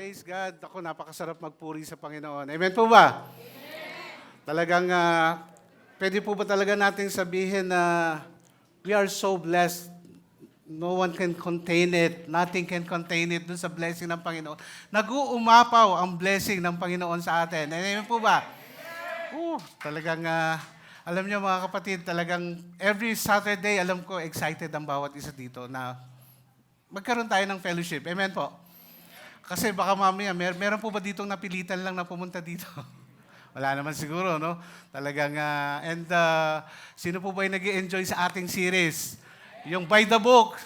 Praise God. Ako, napakasarap magpuri sa Panginoon. Amen po ba? Talagang, pwede po ba talaga nating sabihin na we are so blessed. No one can contain it. Nothing can contain it dun sa blessing ng Panginoon. Nag-uumapaw ang blessing ng Panginoon sa atin. Amen po ba? Talagang, alam niyo mga kapatid, talagang every Saturday, alam ko, excited ang bawat isa dito na magkaroon tayo ng fellowship. Amen po? Kasi baka mamaya, meron po ba ditong napilitan lang na pumunta dito? Wala naman siguro, no? Talagang, sino po ba yung nag-i-enjoy sa ating series? Yung By the Book.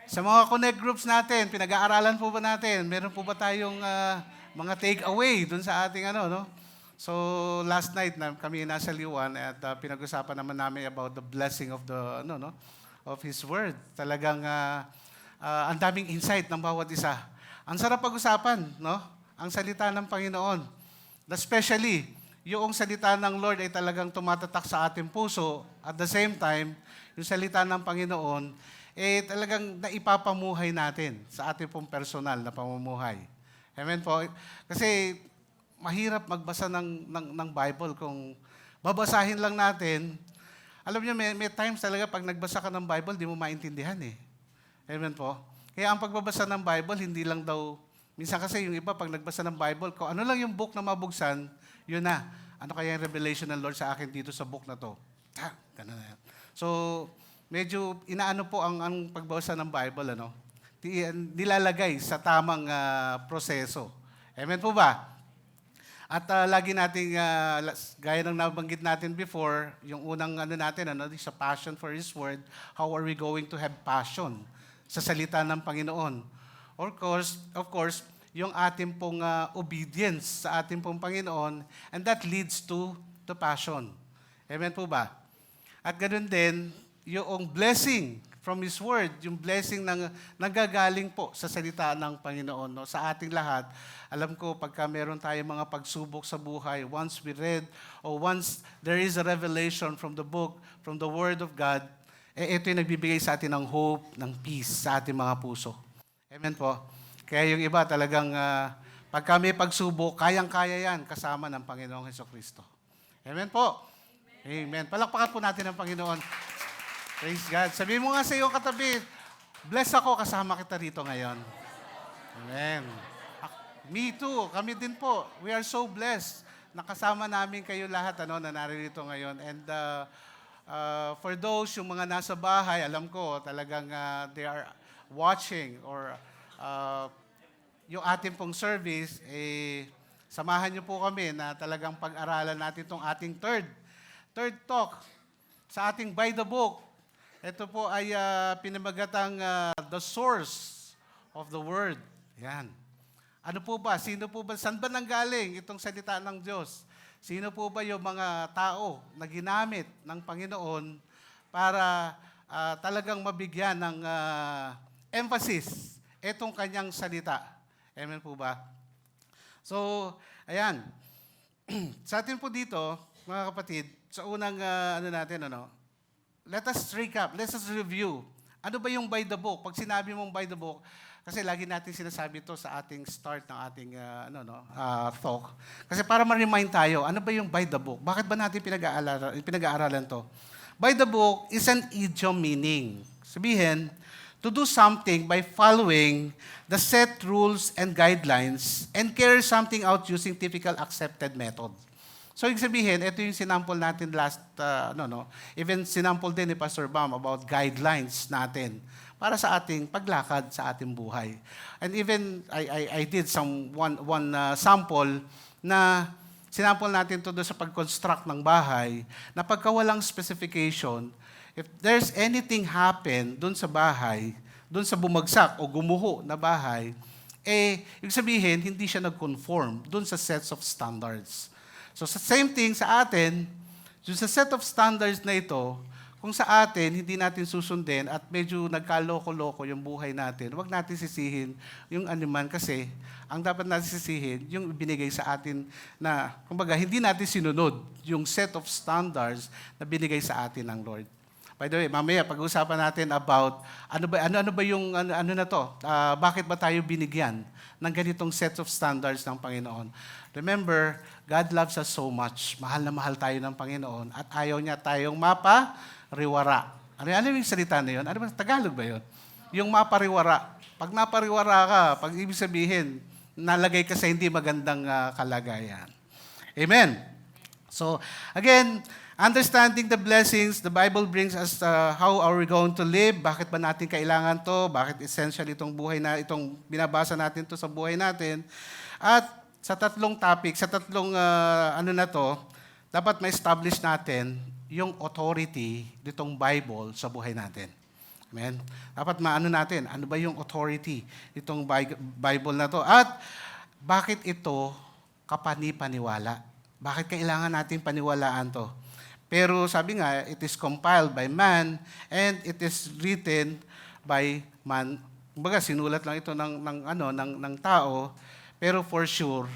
Sa mga connect groups natin, pinag-aaralan po ba natin? Meron po ba tayong mga take-away dun sa ating no? So, last night, kami nasa Liwan at pinag-usapan naman namin about the blessing of the, of His Word. Talagang, ang daming insight ng bawat isa. Ang sarap pag-usapan, no? Ang salita ng Panginoon. Especially, yung salita ng Lord ay talagang tumatatak sa ating puso. At the same time, yung salita ng Panginoon, talagang naipapamuhay natin sa ating pong personal na pamumuhay. Amen po? Kasi mahirap magbasa ng Bible kung babasahin lang natin. Alam niyo, may times talaga pag nagbasa ka ng Bible, di mo maintindihan eh. Amen po? Kaya ang pagbabasa ng Bible, hindi lang daw, minsan kasi yung iba, pag nagbasa ng Bible, kung ano lang yung book na mabuksan, yun na. Ano kaya yung revelation ng Lord sa akin dito sa book na to? Ganun na yan. So, medyo inaano po ang pagbabasa ng Bible, nilalagay sa tamang proseso. Amen po ba? At lagi nating, gaya ng nabanggit natin before, yung unang natin, sa passion for His Word, how are we going to have passion sa salita ng Panginoon? Of course, yung ating pong obedience sa ating pong Panginoon, and that leads to passion. Amen po ba? At ganoon din, yung blessing from His Word, yung blessing nanggagaling po sa salita ng Panginoon. No? Sa ating lahat, alam ko, pagka meron tayong mga pagsubok sa buhay, once we read, or once there is a revelation from the book, from the Word of God, ito yung nagbibigay sa atin ng hope, ng peace sa ating mga puso. Amen po? Kaya yung iba talagang, pagka may pagsubok, kayang-kaya yan kasama ng Panginoong Hesukristo. Amen po? Amen. Palakpakan po natin ang Panginoon. Praise God. Sabihin mo nga sa iyong katabi, bless ako, kasama kita rito ngayon. Amen. Me too. Kami din po. We are so blessed. Nakasama namin kayo lahat na naririto ngayon. And for those, yung mga nasa bahay, alam ko talagang they are watching or yung ating pong service, samahan niyo po kami na talagang pag-aralan natin itong ating third talk sa ating By the Book. Ito po ay pinamagatang the source of the Word. Yan. Ano po ba? Sino po ba? Saan ba nanggaling itong salita ng Diyos? Sino po ba yung mga tao na ginamit ng Panginoon para talagang mabigyan ng emphasis itong kanyang salita? Amen po ba? So, ayan. Sa atin po dito, mga kapatid, sa unang let us recap, let us review. Ano ba yung by the book? Pag sinabi mong by the book, kasi lagi natin sinasabi ito sa ating start ng ating talk. Kasi para ma-remind tayo, ano ba yung by the book? Bakit ba natin pinag-aaralan to? By the book is an idiom meaning. Sabihin, to do something by following the set rules and guidelines and carry something out using typical accepted method. So, ibig sabihin, ito yung sinample natin last, even sinample din ni Pastor Bam about guidelines natin para sa ating paglakad sa ating buhay. And even, I did one sample na sinample natin to doon sa pag-construct ng bahay, na pagka walang specification, if there's anything happen doon sa bahay, doon sa bumagsak o gumuho na bahay, ibig sabihin, hindi siya nag-conform doon sa sets of standards. So, sa same thing sa atin, yung sa set of standards na ito, kung sa atin, hindi natin susundin at medyo nagkaloko-loko yung buhay natin, huwag natin sisihin yung animan kasi ang dapat natin sisihin, yung binigay sa atin na, kumbaga, hindi natin sinunod yung set of standards na binigay sa atin ng Lord. By the way, mamaya pag-usapan natin about ano ba yung ano na to? Bakit ba tayo binigyan ng ganitong set of standards ng Panginoon? Remember, God loves us so much. Mahal na mahal tayo ng Panginoon at ayaw niya tayong mapariwara. Ano yung salita na yun? Ano ba? Tagalog ba yun? Yung mapariwara. Pag napariwara ka, pag ibig sabihin, nalagay ka sa hindi magandang kalagayan. Amen. So, again, understanding the blessings, the Bible brings us how are we going to live, bakit ba natin kailangan to, bakit essential itong buhay na, itong binabasa natin to sa buhay natin. At sa tatlong topic, sa tatlong ano na to, dapat ma-establish natin yung authority nitong Bible sa buhay natin. Amen? Dapat maano natin, ano ba yung authority nitong Bible na to? At bakit ito kapani-paniwala? Bakit kailangan nating paniwalaan to? Pero sabi nga, it is compiled by man and it is written by man. Kumbaga, sinulat lang ito ng tao, pero for sure,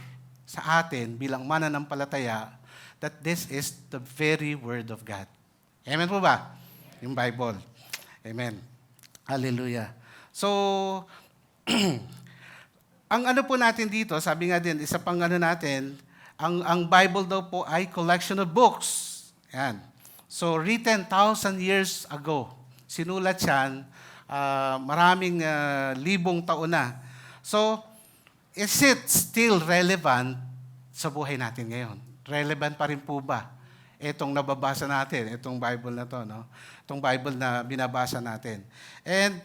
sa atin, bilang mananampalataya, that this is the very Word of God. Amen po ba? Yung Bible. Amen. Hallelujah. So, ang ano po natin dito, sabi nga din, isa pang ano natin, ang Bible daw po ay collection of books. Yan. So, written 1,000 years ago. Sinulat yan, maraming libong taon na. So, is it still relevant sa buhay natin ngayon? Relevant pa rin po ba itong nababasa natin, itong Bible na to, no? Itong Bible na binabasa natin. And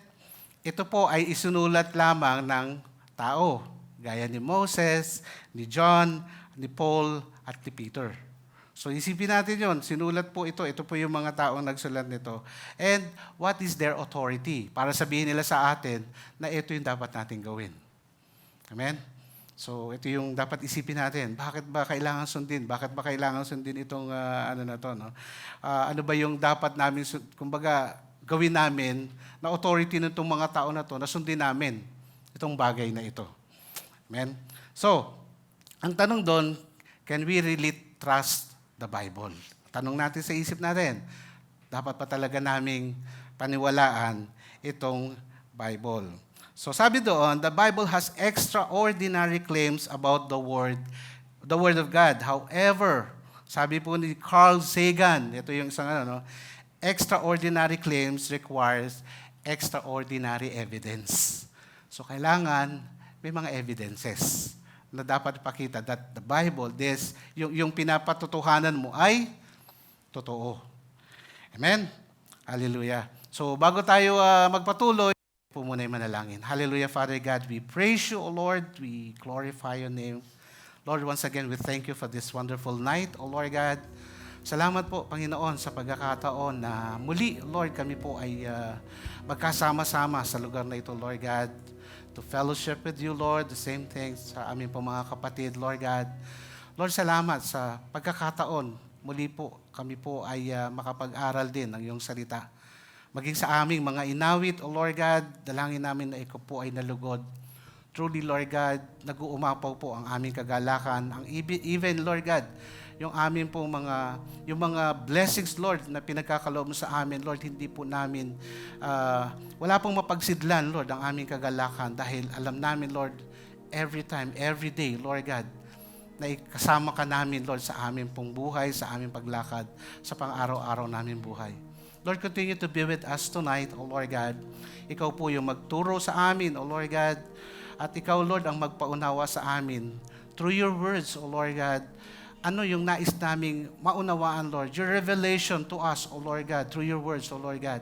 ito po ay isinulat lamang ng tao, gaya ni Moses, ni John, ni Paul, at ni Peter. So isipin natin yon, sinulat po ito po yung mga taong nagsulat nito. And what is their authority? Para sabihin nila sa atin na ito yung dapat natin gawin. Amen? So ito yung dapat isipin natin. Bakit ba kailangan sundin? Bakit ba kailangan sundin itong ano na to? No? Ano ba yung dapat namin, kumbaga, gawin namin na authority nitong mga tao na to na sundin namin itong bagay na ito. Amen? So, ang tanong doon, can we really trust the Bible? Tanong natin sa isip natin, dapat pa talaga naming paniwalaan itong Bible. So sabi doon, the Bible has extraordinary claims about the Word of God. However, sabi po ni Carl Sagan, ito yung isang extraordinary claims requires extraordinary evidence. So kailangan may mga evidences na dapat ipakita that the Bible, yung pinapatutuhanan mo ay totoo. Amen? Hallelujah. So bago tayo magpatuloy, po muna yung manalangin. Hallelujah, Father God. We praise you, O Lord. We glorify your name. Lord, once again, we thank you for this wonderful night, O Lord God. Salamat po, Panginoon, sa pagkakataon na muli, Lord, kami po ay magkasama-sama sa lugar na ito, Lord God, to fellowship with you, Lord, the same things sa aming po mga kapatid, Lord God. Lord, salamat sa pagkakataon. Muli po, kami po ay makapag-aral din ng iyong salita. Maging sa aming mga inawit, O Lord God, dalangin namin na ikaw po ay nalugod. Truly, Lord God, nag-uumapaw po ang aming kagalakan. Even, Lord God, yung aming po yung mga blessings, Lord, na pinagkakaloob mo sa amin, Lord, hindi po namin, wala pong mapagsidlan, Lord, ang aming kagalakan dahil alam namin, Lord, every time, every day, Lord God, na kasama ka namin, Lord, sa aming pong buhay, sa aming paglakad, sa pang-araw-araw namin buhay. Lord, continue to be with us tonight, O Lord God. Ikaw po yung magturo sa amin, O Lord God, at ikaw, Lord, ang magpaunawa sa amin through your words, O Lord God. Ano yung nais naming maunawaan, Lord? Your revelation to us, O Lord God, through your words, O Lord God.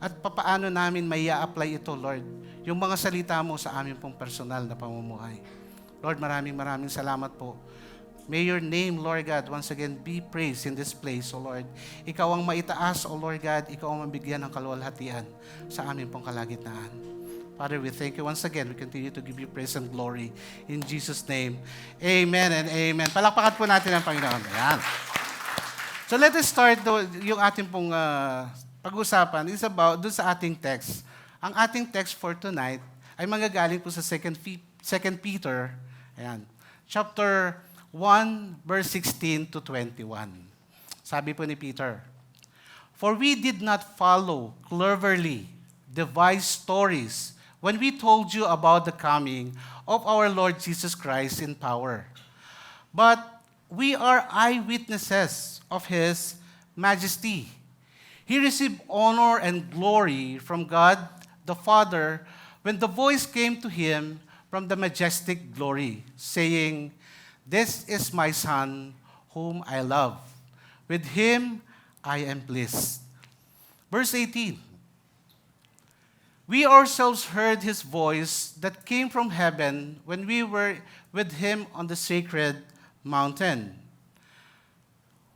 At papaano namin may apply ito, Lord, yung mga salita mo sa aming pong personal na pamumuhay. Lord, maraming salamat po. May your name, Lord God, once again be praised in this place, O Lord. Ikaw ang maitaas, O Lord God. Ikaw ang mabigyan ng kaluwalhatian sa aming pong kalagitnaan. Father, we thank you once again. We continue to give you praise and glory. In Jesus' name, amen and amen. Palakpakan po natin ang Panginoon. Ayan. So let us start yung ating pong pag-usapan is about dun sa ating text. Ang ating text for tonight ay manggagaling po sa 2 Peter, ayan, chapter 1, verse 16 to 21. Sabi po ni Peter, For we did not follow cleverly devised stories when we told you about the coming of our Lord Jesus Christ in power. But we are eyewitnesses of His majesty. He received honor and glory from God the Father when the voice came to Him from the majestic glory, saying, "This is my Son, whom I love. With Him I am pleased." Verse 18, we ourselves heard His voice that came from heaven when we were with Him on the sacred mountain.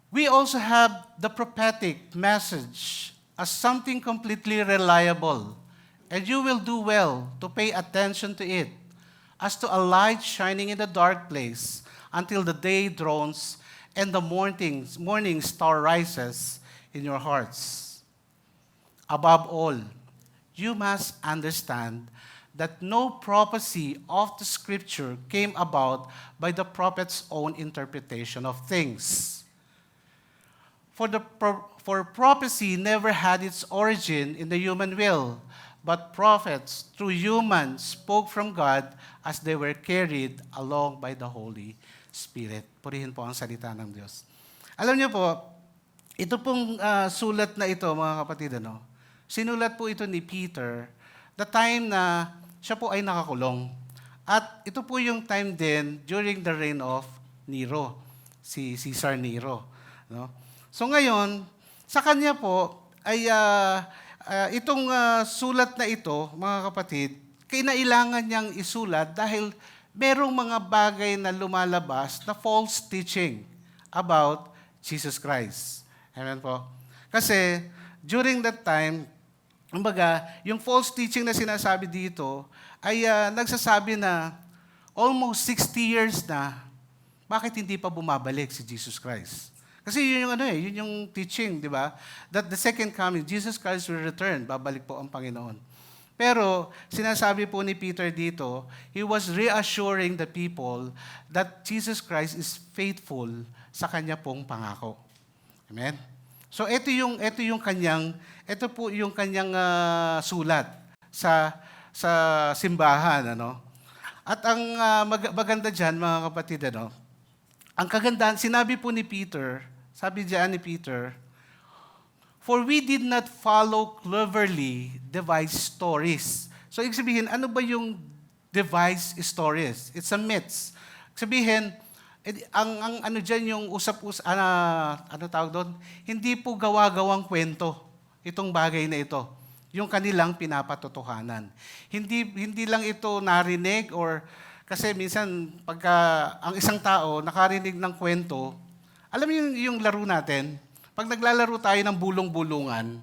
We also have the prophetic message as something completely reliable, and you will do well to pay attention to it, as to a light shining in the dark place until the day dawns and the morning star rises in your hearts. Above all, you must understand that no prophecy of the Scripture came about by the prophet's own interpretation of things. For prophecy never had its origin in the human will, but prophets, through humans, spoke from God as they were carried along by the Holy Spirit. Purihin po ang salita ng Diyos. Alam niyo po, ito pong sulat na ito, mga kapatid, sinulat po ito ni Peter the time na siya po ay nakakulong. At ito po yung time din during the reign of Nero, si Caesar Nero. No? So ngayon, sa kanya po ay itong sulat na ito, mga kapatid, kinailangan niyang isulat dahil merong mga bagay na lumalabas na false teaching about Jesus Christ. Amen po. Kasi during that time, kumbaga, yung false teaching na sinasabi dito ay nagsasabi na almost 60 years na, bakit hindi pa bumabalik si Jesus Christ? Kasi yun yung yun yung teaching, di ba? That the second coming, Jesus Christ will return, babalik po ang Panginoon. Pero sinasabi po ni Peter dito, he was reassuring the people that Jesus Christ is faithful sa kanya pong pangako. Amen? So ito po yung kanyang sulat sa simbahan, At ang maganda diyan, mga kapatid, ang kagandahan, sinabi po ni Peter, sabi diyan ni Peter, "For we did not follow cleverly devised stories." So ibig sabihin, ano ba yung devised stories? It's a myth. Sabihin, ang ano diyan yung tawag doon? Hindi po gawa-gawang kwento itong bagay na ito. Yung kanilang pinapatotohanan. Hindi lang ito narinig or kasi minsan pagka ang isang tao nakarinig ng kwento, alam mo yung laro natin, pag naglalaro tayo ng bulong-bulungan,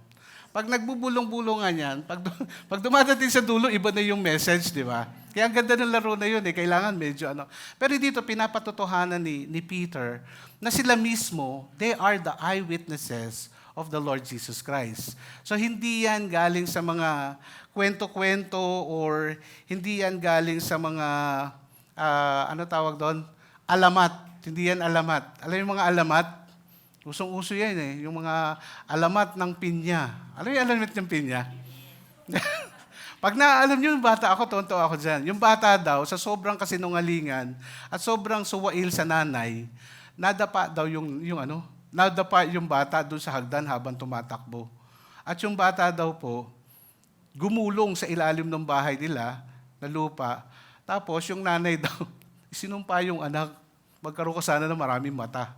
pag nagbubulong-bulungan yan, pag dumadating sa dulo, iba na yung message, di ba? Kaya ang ganda ng laro na yun, kailangan medyo Pero dito, pinapatotohanan ni Peter na sila mismo, they are the eyewitnesses of the Lord Jesus Christ. So hindi yan galing sa mga kwento-kwento or hindi yan galing sa mga, tawag doon? Alamat. Hindi yan alamat. Alam yung mga alamat? Usong-uso yan yung mga alamat ng pinya. Alam yung alamat ng pinya? Pag naalam nyo yung bata, tonto ako dyan. Yung bata daw, sa sobrang kasinungalingan at sobrang suwail sa nanay, nadapa daw nadapa yung bata doon sa hagdan habang tumatakbo. At yung bata daw po, gumulong sa ilalim ng bahay nila na lupa. Tapos yung nanay daw, sinumpa yung anak, magkaroon ka sana ng maraming mata.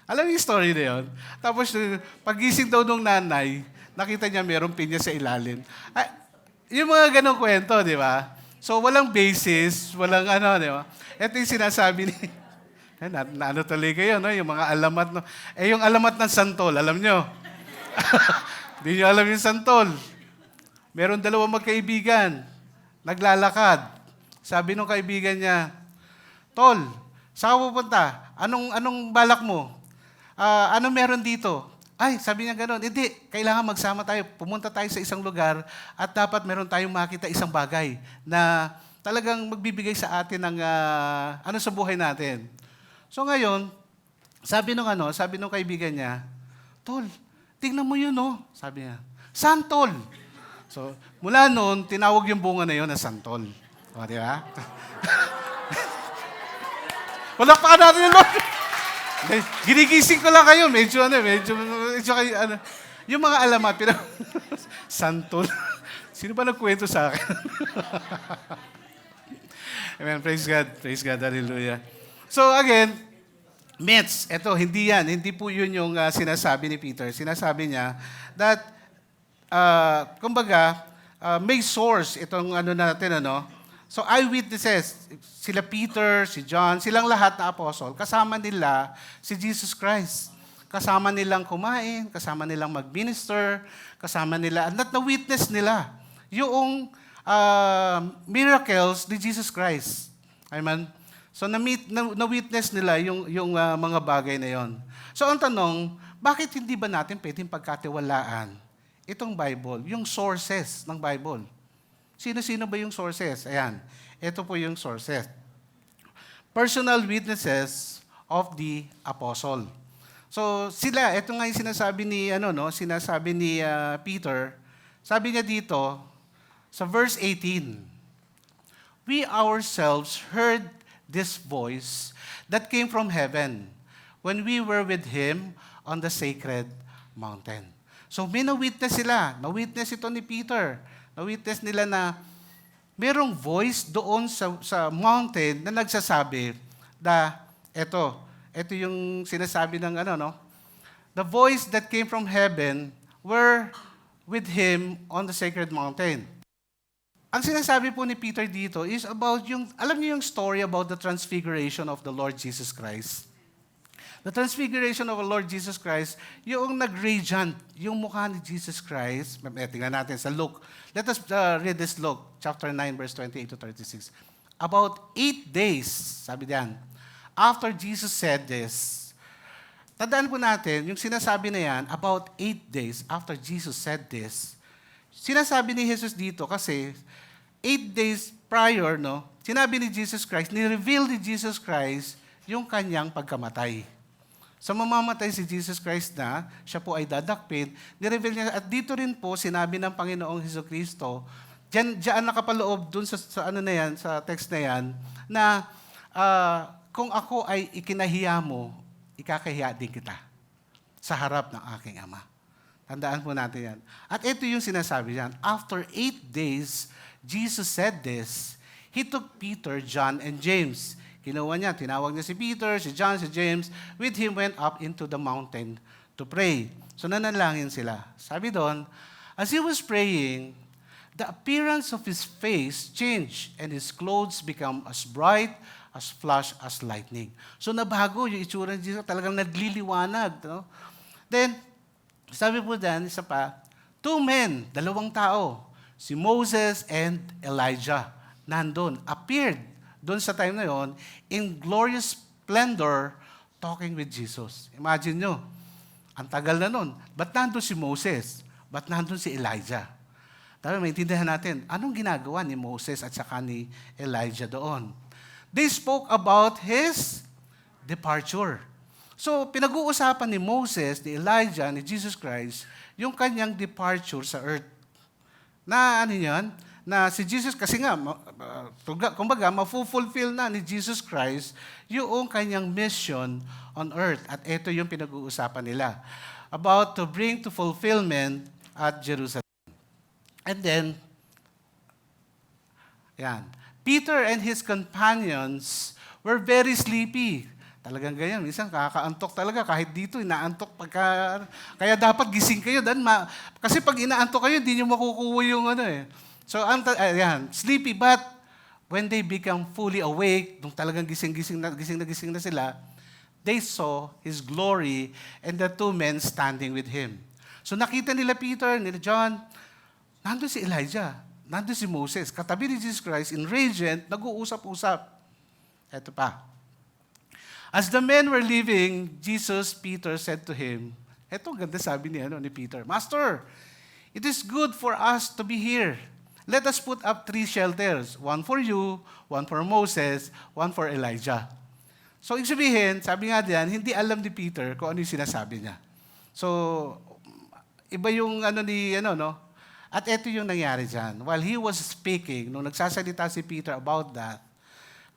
Alam yung story na yun? Tapos pagising daw ng nanay, nakita niya merong pinya sa ilalim. Yung mga ganong kwento, di ba? So walang basis, walang di ba? Ito yung sinasabi ni... Naano tuloy kayo, yung mga alamat. Yung alamat ng santol, alam nyo? Hindi nyo alam yung santol. Meron dalawang magkaibigan, naglalakad. Sabi nung kaibigan niya, "Tol, saan ka pupunta? Anong balak mo? Ano meron dito?" Ay, sabi niya gano'n, "Hindi, kailangan magsama tayo. Pumunta tayo sa isang lugar at dapat meron tayong makita isang bagay na talagang magbibigay sa atin ng sa buhay natin." So ngayon, sabi nung kaibigan niya, "Tol, tingnan mo yun, oh. Sabi niya, santol. So, mula noon, tinawag yung bunga na yun na santol. O, di ba? Palakpakan natin yung Lord. Ginigising ko lang kayo. Medyo kayo, yung mga alamat, santol. Sino ba nagkwento sa akin? Amen. Praise God. Praise God. Hallelujah. So again, myths. Ito, hindi yan. Hindi po yun yung sinasabi ni Peter. Sinasabi niya that, kumbaga, may source itong natin, So eyewitnesses, sila Peter, si John, silang lahat na apostle, kasama nila si Jesus Christ. Kasama nilang kumain, kasama nilang mag-minister, kasama nila, at na-witness nila yung miracles ni Jesus Christ. Amen? So na-witness nila yung mga bagay na yon. So ang tanong, bakit hindi ba natin pwedeng pagkatiwalaan itong Bible, yung sources ng Bible? Sino-sino ba yung sources? Ayan, ito po yung sources. Personal witnesses of the apostle. So sila, ito nga yung sinasabi ni Peter. Sabi niya dito sa verse 18, we ourselves heard this voice that came from heaven when we were with him on the sacred mountain. So may na-witness sila. Na-witness ito ni Peter. Na-witness nila na merong voice doon sa mountain na nagsasabi na ito yung sinasabi ng the voice that came from heaven were with him on the sacred mountain. Ang sinasabi po ni Peter dito is about alam niyo yung story about the transfiguration of the Lord Jesus Christ? The transfiguration of the Lord Jesus Christ, yung nag-radiant, yung mukha ni Jesus Christ, tingnan natin sa Luke. Let us read this Luke, chapter 9, verse 28 to 36. About 8 days, sabi diyan, after Jesus said this, tandaan po natin, yung sinasabi na yan, about 8 days after Jesus said this, sinasabi ni Jesus dito kasi 8 days prior, sinabi ni Jesus Christ, ni-reveal ni Jesus Christ yung kanyang pagkamatay. Sa mamamatay si Jesus Christ na, siya po ay dadakpin, ni-reveal niya, at dito rin po, sinabi ng Panginoong Hesukristo, diyan nakapaloob dun sa sa text na yan, na kung ako ay ikinahiya mo, ikakahiya din kita sa harap ng aking Ama. Tandaan po natin yan. At ito yung sinasabi niyan. After 8 days, Jesus said this, He took Peter, John, and James. Kinuha niya, tinawag niya si Peter, si John, si James. With him went up into the mountain to pray. So nanalangin sila. Sabi doon, as he was praying, the appearance of his face changed and his clothes became as bright, as flash as lightning. So nabago yung itsura ni Jesus, talagang nagliliwanag. Then, sabi po dyan, isa pa, 2 men, 2 tao, si Moses and Elijah, nandun, appeared doon sa time na yon, in glorious splendor, talking with Jesus. Imagine nyo, ang tagal na nun. Ba't nandun si Moses? Ba't nandun si Elijah? Dapat maintindihan natin, anong ginagawa ni Moses at saka ni Elijah doon? They spoke about his departure. So, pinag-uusapan ni Moses, ni Elijah, ni Jesus Christ, yung kanyang departure sa earth. Na yan? Na si Jesus, kasi nga, kumbaga, mafu-fulfill na ni Jesus Christ yung kanyang mission on earth. At ito yung pinag-uusapan nila. About to bring to fulfillment at Jerusalem. And then, yan. Peter and his companions were very sleepy. Talagang ganyan. Minsan, kakaantok talaga. Kahit dito, inaantok pagka... Kaya dapat gising kayo. Kasi pag inaantok kayo, hindi nyo makukuha yung So, sleepy, but when they become fully awake, nung talagang gising na sila, they saw His glory and the 2 men standing with Him. So, nakita nila Peter, nila John, nandun si Elijah, nandun si Moses, katabi ni Jesus Christ, in radiant, nag-uusap-usap. Ito pa. As the men were leaving, Peter said to him, eto ang ganda sabi ni Peter, Master, it is good for us to be here. Let us put up 3 shelters, 1 for you, 1 for Moses, 1 for Elijah. So, ibig sabihin, sabi nga diyan, hindi alam ni Peter kung ano yung sinasabi niya. So, Iba yung ano ni, ano, no? At ito yung nangyari dyan. While he was speaking, nung nagsasalita si Peter about that,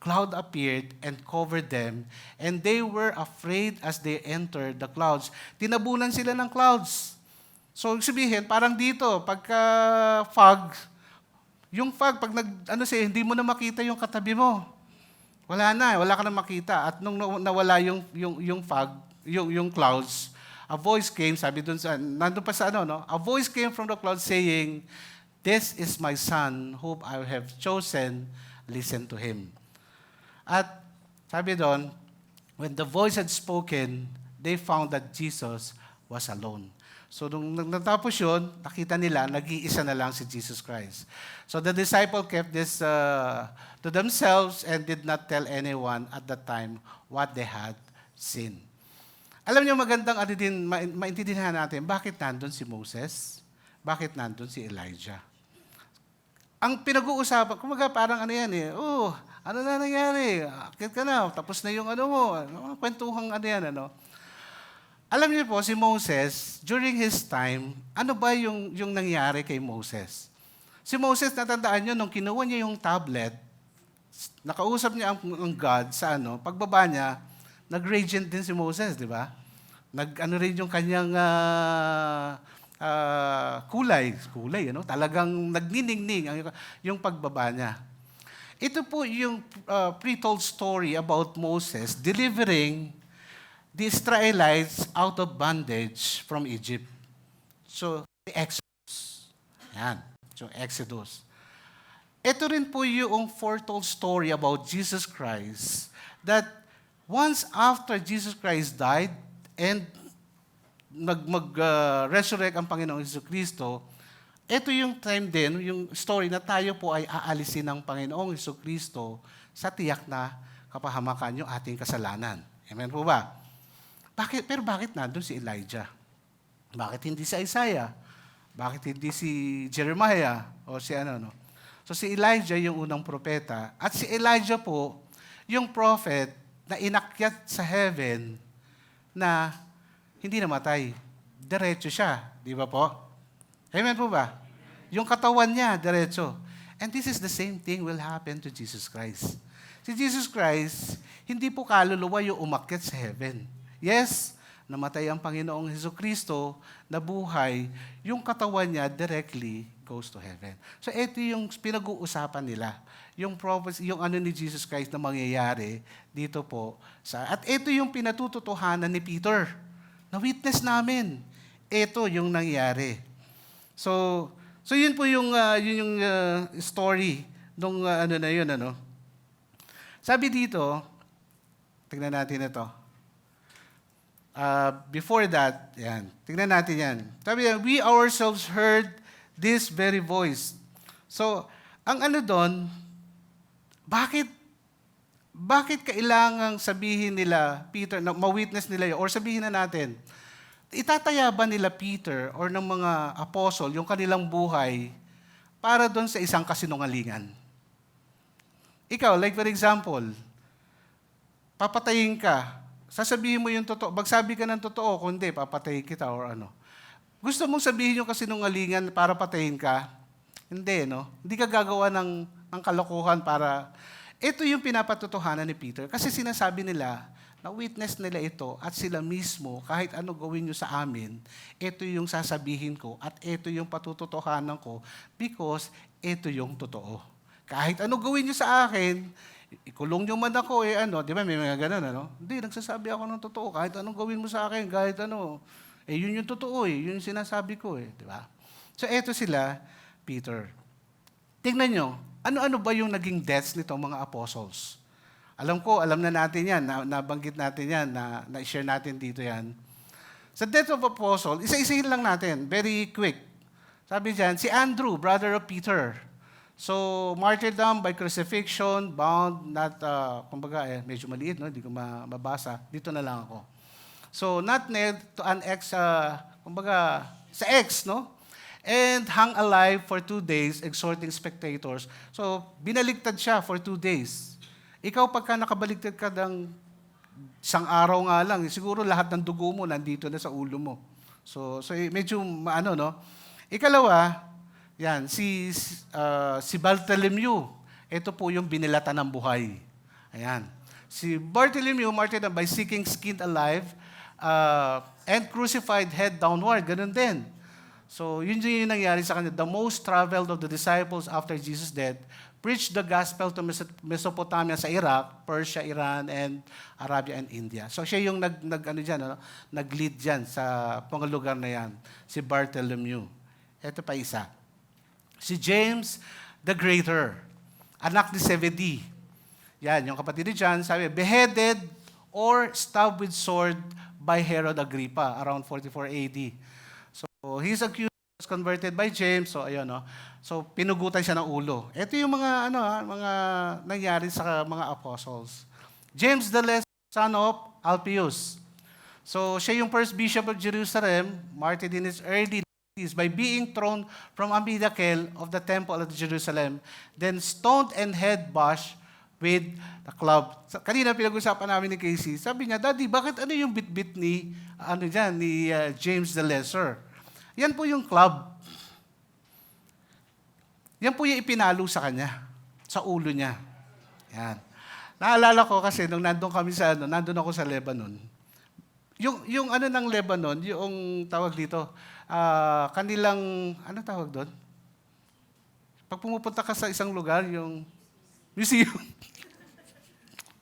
cloud appeared and covered them, and they were afraid as they entered the clouds. Tinabunan sila ng clouds. So, sabihin, parang dito, pagka fog, yung fog, pag hindi mo na makita yung katabi mo. Wala na, wala ka na makita. At nung nawala yung fog, yung clouds, a voice came, sabi dun sa, nandun pa sa ano, no? A voice came from the clouds saying, "This is my son, whom I have chosen, listen to him." At sabi doon, when the voice had spoken, they found that Jesus was alone. So nung natapos yun, nakita nila, nag-iisa na lang si Jesus Christ. So the disciple kept this to themselves and did not tell anyone at that time what they had seen. Alam niyo, magandang maintindihan natin, bakit nandun si Moses? Bakit nandun si Elijah? Ang pinag-uusapan, kumaga parang ano yan eh, ano na nangyari? Akit ka na, tapos na yung ano mo, kwentuhang ano yan, ano. Alam niyo po, si Moses, during his time, ano ba yung nangyari kay Moses? Si Moses, natandaan niyo, nung kinuha niya yung tablet, nakausap niya ang God sa ano, pagbaba niya, nag-radiant din si Moses, di ba? Nag-ano rin yung kanyang kulay, ano? Talagang nagniningning yung pagbaba niya. Ito po yung pre-told story about Moses delivering the Israelites out of bondage from Egypt. So, the Exodus. Yan. So, Exodus. Ito rin po yung foretold story about Jesus Christ that once after Jesus Christ died and mag-resurrect ang Panginoong Jesucristo, ito yung time din, yung story na tayo po ay aalisin ng Panginoong Jesucristo sa tiyak na kapahamakan yung ating kasalanan. Amen po ba? Pero bakit nandun si Elijah? Bakit hindi si Isaiah? Bakit hindi si Jeremiah? O si ano, no? So si Elijah yung unang propeta. At si Elijah po, yung prophet na inakyat sa heaven na hindi namatay. Diretso siya. Di ba po? Amen po ba? Yung katawan niya, diretso. And this is the same thing will happen to Jesus Christ. Si Jesus Christ, hindi po kaluluwa yung umakyat sa heaven. Yes, namatay ang Panginoong Jesucristo, nabuhay, yung katawan niya directly goes to heaven. So ito yung pinag-uusapan nila. Yung prophecy, yung ano ni Jesus Christ na mangyayari dito po. At ito yung pinatututuhanan ni Peter. Na-witness namin. Ito yung nangyari. So yun po yung story nung ano na yun, ano. Sabi dito, tingnan natin ito. Before that, yan. Tingnan natin yan. Sabi yan, we ourselves heard this very voice. So, ang ano doon, bakit kailangang sabihin nila, Peter, na ma-witness nila yun, or sabihin na natin, itataya ba nila Peter or ng mga apostle yung kanilang buhay para doon sa isang kasinungalingan? Ikaw, like for example, papatayin ka, sasabihin mo yung totoo, magsabi ka ng totoo, kundi papatayin kita or ano. Gusto mong sabihin yung kasinungalingan para patayin ka? Hindi, no? Hindi ka gagawa ng kalokohan para... Ito yung pinapatutuhanan ni Peter kasi sinasabi nila, na-witness nila ito at sila mismo, kahit ano gawin nyo sa amin, ito yung sasabihin ko at ito yung patututuhanan ko because ito yung totoo. Kahit ano gawin nyo sa akin, ikulong nyo man ako, di ba may mga ganun, ano? Hindi, nagsasabi ako ng totoo. Kahit anong gawin mo sa akin, kahit ano, yun yung totoo, yun yung sinasabi ko, di ba? So eto sila, Peter. Tingnan nyo, ano-ano ba yung naging deaths nitong mga apostles? Alam na natin yan, nabanggit natin yan, na-share natin dito yan. Sa death of apostle, isa-isahin lang natin, very quick. Sabi dyan, si Andrew, brother of Peter. So, martyrdom by crucifixion, bound, not, medyo maliit, no? Hindi ko mabasa. Dito na lang ako. So, not nailed to an X, sa X, no? And hung alive for 2 days, exhorting spectators. So, binaligtad siya for 2 days. Ikaw, pagka nakabaligtad ka ng isang araw nga lang, siguro lahat ng dugo mo nandito na sa ulo mo. So medyo maano, no? Ikalawa, yan, si Bartholomew. Ito po yung binilatan ng buhay. Ayan. Si Bartholomew, martyred by seeking skinned alive, and crucified head downward. Ganun din. So, yun yung nangyari sa kanya. The most traveled of the disciples after Jesus' death preached the gospel to Mesopotamia sa Iraq, Persia, Iran, and Arabia and India. So, siya yung nag-lead dyan sa mga lugar na yan. Si Bartholomew. Ito pa isa. Si James the Greater, anak ni Zebedee. Yan, yung kapatid ni John, sabi, beheaded or stabbed with sword by Herod Agrippa around 44 AD. So, he's accused, was converted by James. So, ayun, no? So, pinugutan siya ng ulo. Ito yung mga, mga nangyari sa mga apostles. James the Less, son of Alphaeus. So, siya yung first bishop of Jerusalem, martyred in his early days by being thrown from a pinnacle of the temple at Jerusalem, then stoned and head bashed with the club. Kanina pinag-usapan namin ni Casey, sabi niya, Daddy, bakit ano yung bit-bit ni James the Lesser? Yan po yung club. Yan po yung ipinalo sa kanya, sa ulo niya. Yan. Naalala ko kasi nung nandun kami nandun ako sa Lebanon. Yung ng Lebanon, yung tawag dito, kanilang, ano tawag doon? Pag pumupunta ka sa isang lugar, yung museum.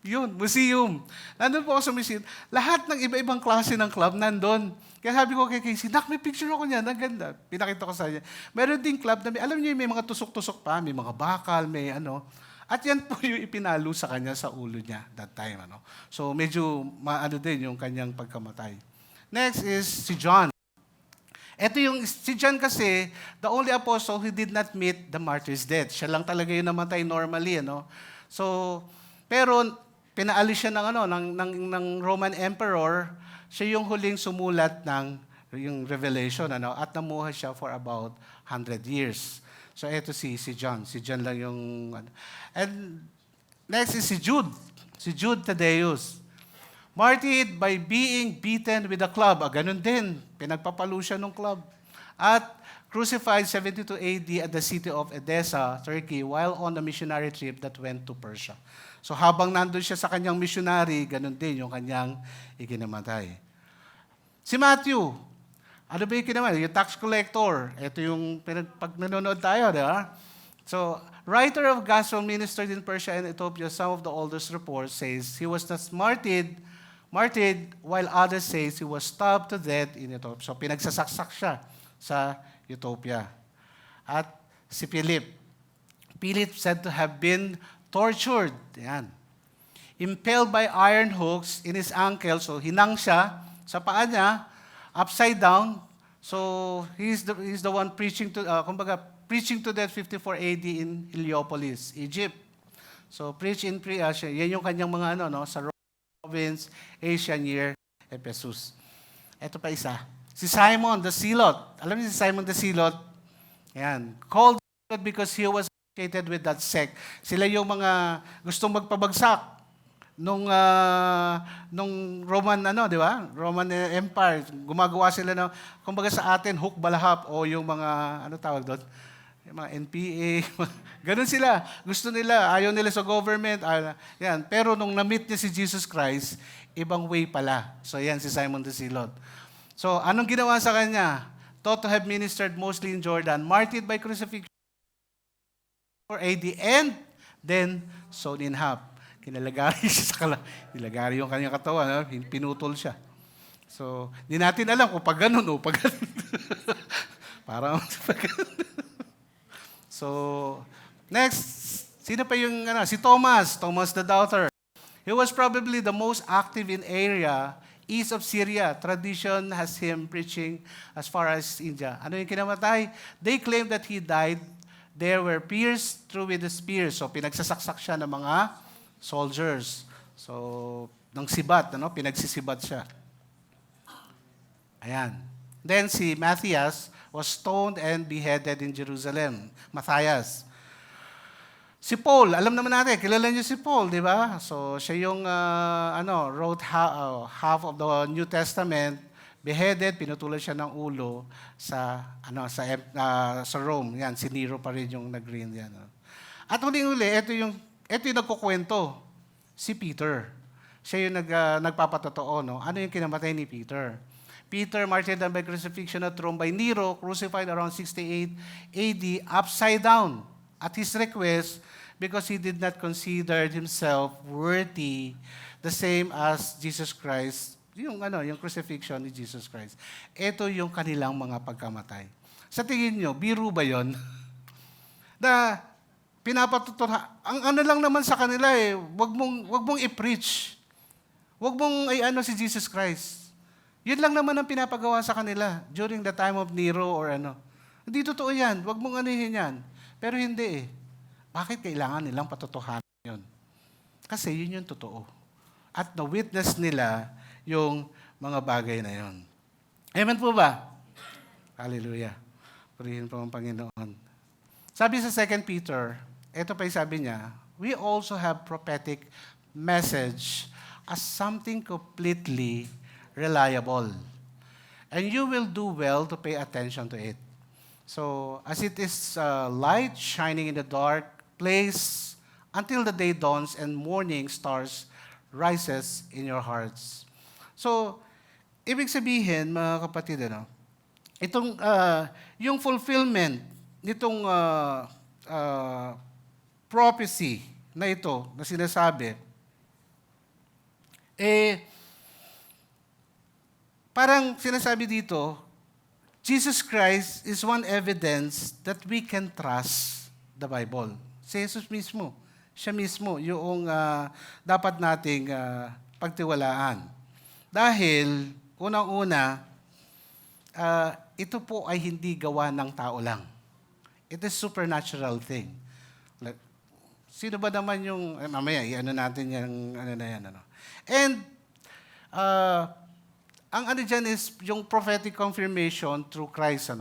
Yun, museum. Nandun po ako sa museum. Lahat ng iba-ibang klase ng club nandun. Kaya sabi ko kay Casey, Nak, may picture ako niyan, ang ganda. Pinakita ko sa kanya. Meron ding club na, alam niyo, may mga tusok-tusok pa, may mga bakal, may ano. At yan po yung ipinalo sa kanya sa ulo niya that time. So medyo maano din yung kanyang pagkamatay. Next is si John. Ito si John kasi, the only apostle who did not meet the martyr's death. Siya lang talaga yung namatay normally. So, pero pinaalis siya ng Roman Emperor. Siya yung huling sumulat ng yung Revelation, at namuhay siya for about 100 years. So, ito si John. Si John lang yung... And next is si Jude. Si Jude Thaddeus. Martyred by being beaten with a club. Ganun din. Pinagpapalo siya ng club. At crucified 72 AD at the city of Edessa, Turkey, while on a missionary trip that went to Persia. So habang nandun siya sa kanyang missionary, ganun din yung kanyang ikinamatay. Si Matthew, ano ba yung kinamatay? Yung tax collector. Ito yung pag nanonood tayo, di ba? So, writer of gospel ministered in Persia and Ethiopia, some of the oldest reports says he was not martyred, while others says he was stabbed to death in Ethiopia. So, pinagsasaksak siya sa Ethiopia. At si Philip said to have been tortured. Yan. Impaled by iron hooks in his ankle. So, hinang siya sa paa niya, upside down. So, he's the one preaching to that 54 AD in Heliopolis, Egypt. So, yan yung kanyang mga sa province, Asia near Ephesus. Ito pa isa. Si Simon the Zealot. Alam niyo si Simon the Zealot? Yan. Called because he was associated with that sect. Sila yung mga gustong magpabagsak nung Roman di ba? Roman Empire. Gumagawa sila ng kumbaga sa atin hook balahap o yung mga tawag doon? Yung mga NPA. Ganun sila. Gusto nila, ayaw nila sa government. Yan. Pero nung na-meet niya si Jesus Christ, ibang way pala. So yan si Simon the Zealot. So anong ginawa sa kanya? Thought to have ministered mostly in Jordan, martyred by crucifixion for AD, and then sown in half. Kinalagari siya nilagari yung kanyang katawan, pinutol siya. So, hindi natin alam kung pag ganun o pag ganun. Parang pag ganun. So, next, sino pa yung, si Thomas the doubter. He was probably the most active in area east of Syria. Tradition has him preaching as far as India. Ano yung kinamatay? They claim that he died. There were pierced through with the spears. So, pinagsasaksak siya ng mga soldiers. So, ng sibat, pinagsisibat siya. Ayan. Then si Matthias was stoned and beheaded in Jerusalem. Matthias. Si Paul, alam naman natin, kilala niyo si Paul, di ba? So, siya yung, wrote half of the New Testament, beheaded, pinutulan siya ng ulo sa Rome. Yan, si Nero pa rin yung nag-reign yan. At huling-huli, ito yung nagkukwento, si Peter. Siya yung nagpapatotoo, no? Ano yung kinamatay ni Peter? Peter, martyred by crucifixion at Rome by Nero, crucified around 68 AD, upside down at his request because he did not consider himself worthy, the same as Jesus Christ, yung crucifixion ni Jesus Christ. Ito yung kanilang mga pagkamatay. Sa tingin nyo, biro ba yon? Na pinapatutunan, ang lang naman sa kanila wag mong i-preach. Wag mong si Jesus Christ. Yun lang naman ang pinapagawa sa kanila during the time of Nero or ano. Hindi totoo yan. Wag mong anihin yan. Pero hindi eh. Bakit kailangan nilang patotohanan yun? Kasi yun yung totoo. At na-witness nila yung mga bagay na yun. Amen po ba? Hallelujah. Purihin po ang Panginoon. Sabi sa 2 Peter, ito pa yung sabi niya, we also have prophetic message as something completely reliable. And you will do well to pay attention to it. So, as it is light shining in the dark place until the day dawns and morning stars rises in your hearts. So, ibig sabihin, mga kapatid, itong, yung fulfillment nitong prophecy na ito, na sinasabi, parang sinasabi dito, Jesus Christ is one evidence that we can trust the Bible. Si Jesus mismo, siya mismo yung dapat nating pagtiwalaan. Dahil, unang-una, ito po ay hindi gawa ng tao lang. It is supernatural thing. Like, sino ba naman yung, mamaya, natin yung, na yan, And, ang dyan is yung prophetic confirmation through Christ,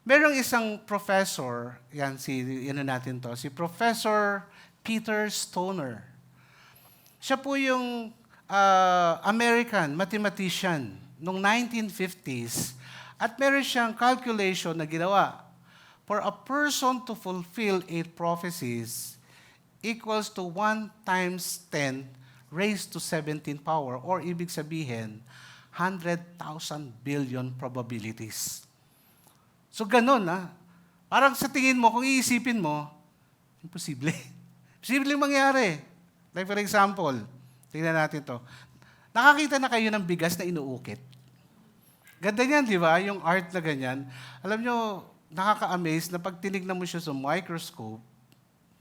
Merong isang professor, si Professor Peter Stoner. Siya po yung American mathematician noong 1950s at meron siyang calculation na ginawa. For a person to fulfill 8 prophecies equals to 1 times 10 raised to 17 power, or ibig sabihin, 100,000 billion probabilities. So ganun, Parang sa tingin mo, kung iisipin mo, imposible. Posibleng mangyari. Like for example, tingnan natin to. Nakakita na kayo ng bigas na inuukit. Ganda niyan, di ba? Yung art na ganyan. Alam nyo, nakaka-amaze na pag tinignan mo siya sa microscope,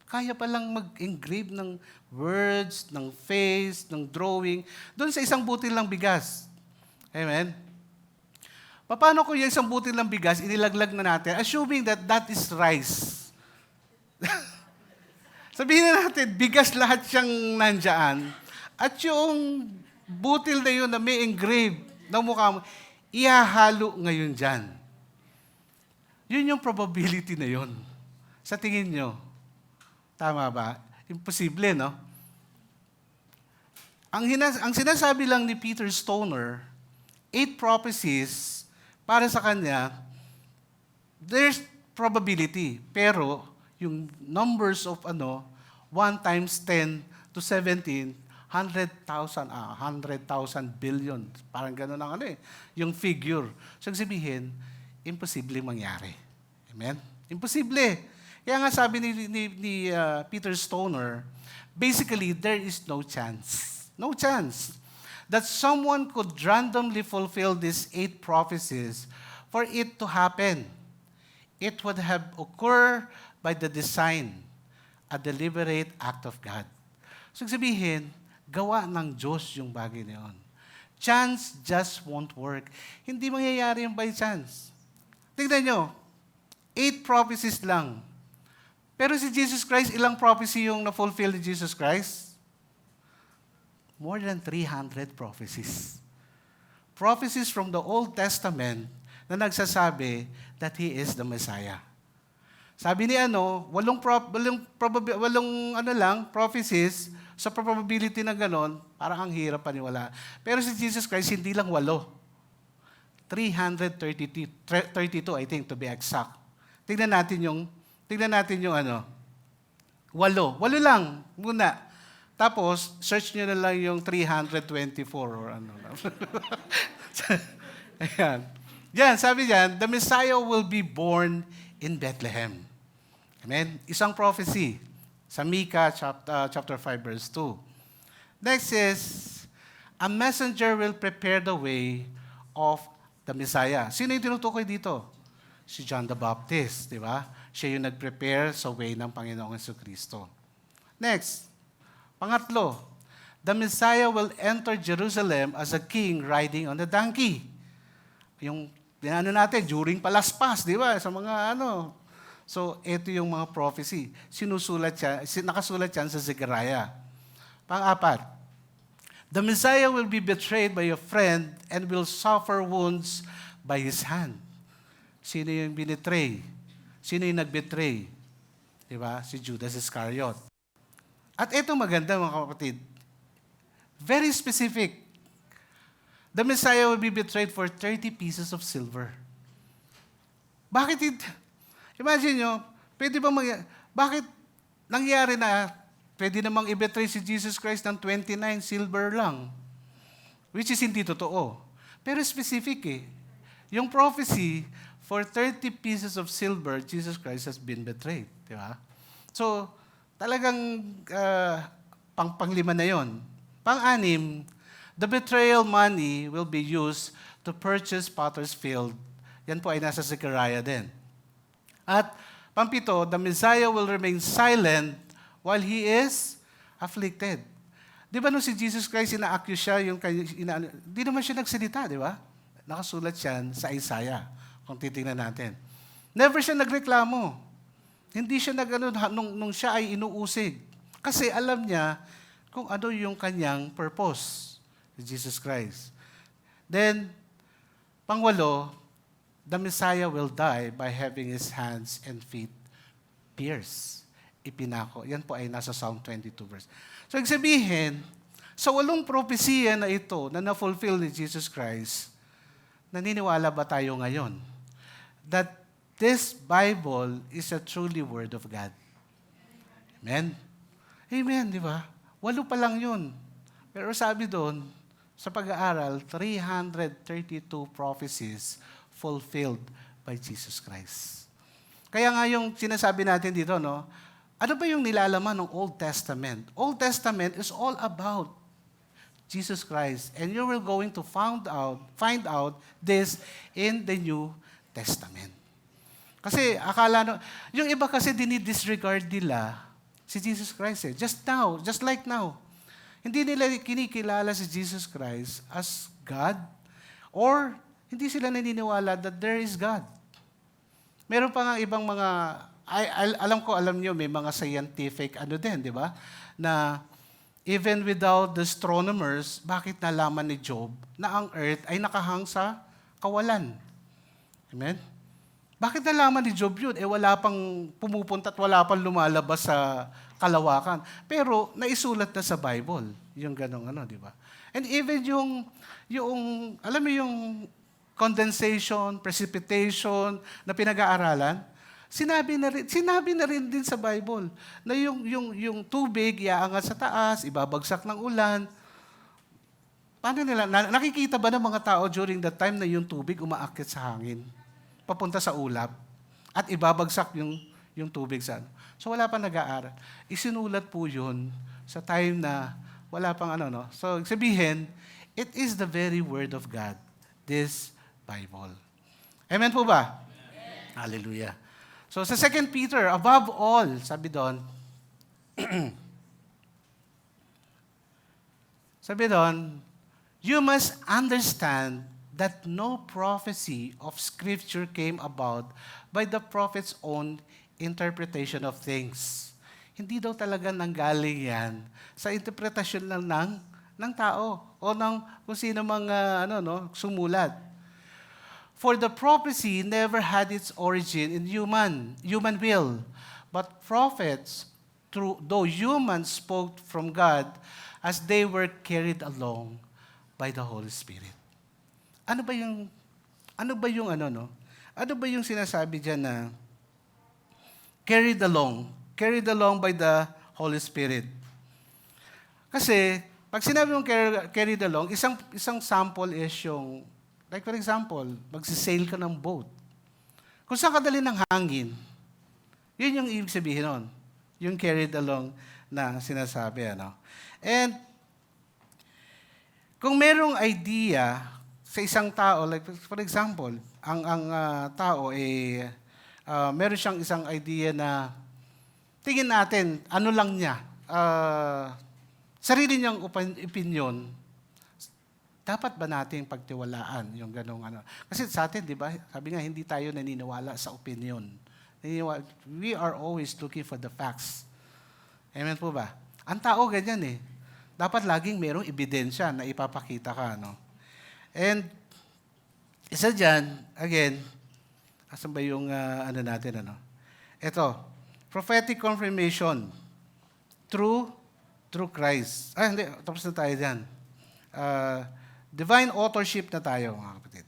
kaya palang mag-engrave ng words, ng face, ng drawing, doon sa isang butil ng bigas. Amen? Paano kung yung isang butil ng bigas, inilaglag na natin, assuming that that is rice. Sabihin na natin, bigas lahat siyang nandyan, at yung butil na yun na may engrave ng mukha mo, ihahalo ngayon dyan. Yun yung probability na yun. Sa tingin nyo, tama ba? Imposible, no? Ang sinasabi lang ni Peter Stoner, 8 prophecies, para sa kanya, there's probability. Pero, yung numbers of 1 times 10 to 17, 100,000 billion. Parang gano'n ang yung figure. So, sabihin, imposible mangyari. Amen? Imposible. Kaya nga sabi ni Peter Stoner, basically, there is no chance. No chance that someone could randomly fulfill these 8 prophecies for it to happen. It would have occurred by the design, a deliberate act of God. So sabihin, gawa ng Diyos yung bagay na yun. Chance just won't work. Hindi mangyayari yung by chance. Tignan nyo, 8 prophecies lang. Pero si Jesus Christ, ilang prophecy yung na-fulfill ni Jesus Christ? More than 300 prophecies. Prophecies from the Old Testament na nagsasabi that He is the Messiah. Sabi ni walong prophecies, sa probability na ganon, parang ang hirap paniwala. Pero si Jesus Christ, hindi lang 8. 332, I think, to be exact. Tingnan natin yung ano, 8. 8 lang muna. Tapos, search nyo na lang yung 324 or ano. Ayan. Yan, sabi diyan, the Messiah will be born in Bethlehem. Amen? Isang prophecy sa Micah chapter 5, verse 2. Next is, a messenger will prepare the way of the Messiah. Sino yung tinutukoy dito? Si John the Baptist, di ba? Siya yung nag-prepare sa way ng Panginoong Jesucristo. Next, pangatlo, the Messiah will enter Jerusalem as a king riding on a donkey. Yung dinano natin, during palaspas, di ba? Sa mga ano. So, ito yung mga prophecy. Nakasulat yan sa Zechariah. Pang-apat, the Messiah will be betrayed by a friend and will suffer wounds by his hand. Sino yung binitray? Sino yung nag-betray? Diba? Si Judas Iscariot. At ito maganda mga kapatid. Very specific. The Messiah will be betrayed for 30 pieces of silver. Bakit imagine nyo, bakit nangyari na pwede namang i-betray si Jesus Christ ng 29 silver lang? Which is hindi totoo. Pero specific eh. Yung prophecy, for 30 pieces of silver, Jesus Christ has been betrayed. Di ba? So, talagang pang-5 na yon. Pang-6, the betrayal money will be used to purchase potter's field. Yan po ay nasa Zechariah din. At pang-7, the Messiah will remain silent while he is afflicted. Di ba nung si Jesus Christ, ina-accuse siya, di naman siya nagsalita, di ba? Nakasulat yan sa Isaiah, kung titingnan natin. Never siya nagreklamo. Hindi siya nung siya ay inuusig. Kasi alam niya kung ano yung kanyang purpose, Jesus Christ. Then, pang-8, the Messiah will die by having his hands and feet pierced. Ipinako. Yan po ay nasa Psalm 22 verse. So, sabihin, sa 8 propesiya na ito na na-fulfill ni Jesus Christ, naniniwala ba tayo ngayon that this Bible is a truly Word of God? Amen? Amen, di ba? 8 pa lang yun. Pero sabi doon, sa pag-aaral, 332 prophecies fulfilled by Jesus Christ. Kaya nga yung sinasabi natin dito, no? Ano ba yung nilalaman ng Old Testament? Old Testament is all about Jesus Christ. And you will going to find out this in the New Testament. Kasi yung iba kasi dinidisregard nila si Jesus Christ eh. Just like now. Hindi nila kinikilala si Jesus Christ as God or hindi sila naniniwala that there is God. Meron pa nga ibang mga, alam niyo, may mga scientific din, di ba? Na even without the astronomers, bakit nalaman ni Job na ang earth ay nakahang sa kawalan? Amen? Bakit nalaman ni Job yun? Wala pang pumupunta at wala pang lumalabas sa kalawakan. Pero naisulat na sa Bible, yung ganong di ba? And even yung alam mo yung condensation, precipitation na pinag-aaralan, sinabi na rin din sa Bible na yung tubig iaangat sa taas, ibabagsak ng ulan. Paano nila? Nakikita ba ng mga tao during that time na yung tubig umaakyat sa hangin, papunta sa ulap, at ibabagsak yung tubig sa So wala pa nag-aaral. Isinulat po yun sa time na wala pang So sabihin, it is the very Word of God, this Bible. Amen po ba? Amen. Hallelujah. So sa 2 Peter, above all, sabi doon, you must understand that no prophecy of Scripture came about by the prophet's own interpretation of things. Hindi daw talaga nanggaling yan sa interpretasyon lang ng tao o ng kung sino mga sumulat. For the prophecy never had its origin in human will, but prophets, though humans, spoke from God as they were carried along by the Holy Spirit. Ano ba yung Ano ba yung ano, no? Ano ba yung sinasabi dyan na carried along by the Holy Spirit? Kasi, pag sinabi mong carried along, isang sample is yung, like for example, magsisail ka ng boat. Kung saan ka dali ng hangin, yun yung ibig sabihin nun. Yung carried along na sinasabi, ano? And, kung merong idea sa isang tao, like for example, ang tao meron siyang isang idea na tingin natin, ano lang niya, sarili niyang opinion, dapat ba nating pagtiwalaan yung ganong ano? Kasi sa atin, di ba, sabi nga, hindi tayo naniniwala sa opinion. We are always looking for the facts. Amen po ba? Ang tao ganyan eh. Dapat laging merong ebidensya na ipapakita ka, no? And, isa dyan, again, asan ba yung ano natin, ano? Ito, prophetic confirmation through Christ. Hindi, tapos na tayo dyan. Divine authorship na tayo, mga kapatid.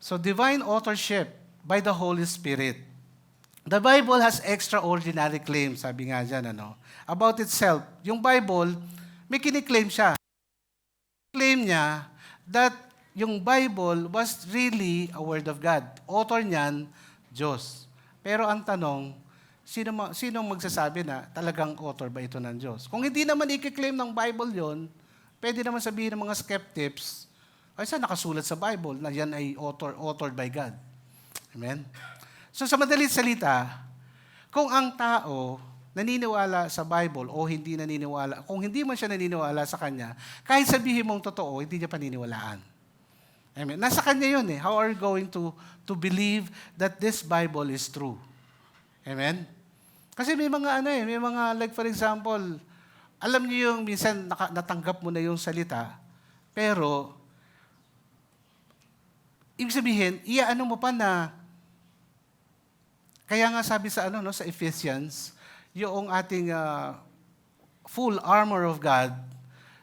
So, divine authorship by the Holy Spirit. The Bible has extraordinary claims, sabi nga dyan, ano? About itself. Yung Bible, may kiniklaim siya. Claim niya that yung Bible was really a Word of God. Author niyan, Diyos. Pero ang tanong, sino magsasabi na talagang author ba ito ng Diyos? Kung hindi naman i-claim ng Bible yon, pwede naman sabihin ng mga skeptics, ay saan nakasulat sa Bible na yan ay authored by God? Amen? So sa madalit salita, kung ang tao naniniwala sa Bible o hindi naniniwala, kung hindi man siya naniniwala sa Kanya, kahit sabihin mong totoo, hindi niya paniniwalaan. Amen. Nasa Kanya yun eh. How are you going to believe that this Bible is true? Amen? Kasi may mga may mga like for example, alam niyo yung minsan natanggap mo na yung salita, pero ibig sabihin, iaano mo pa na, kaya nga sabi sa sa Ephesians, yung ating full armor of God,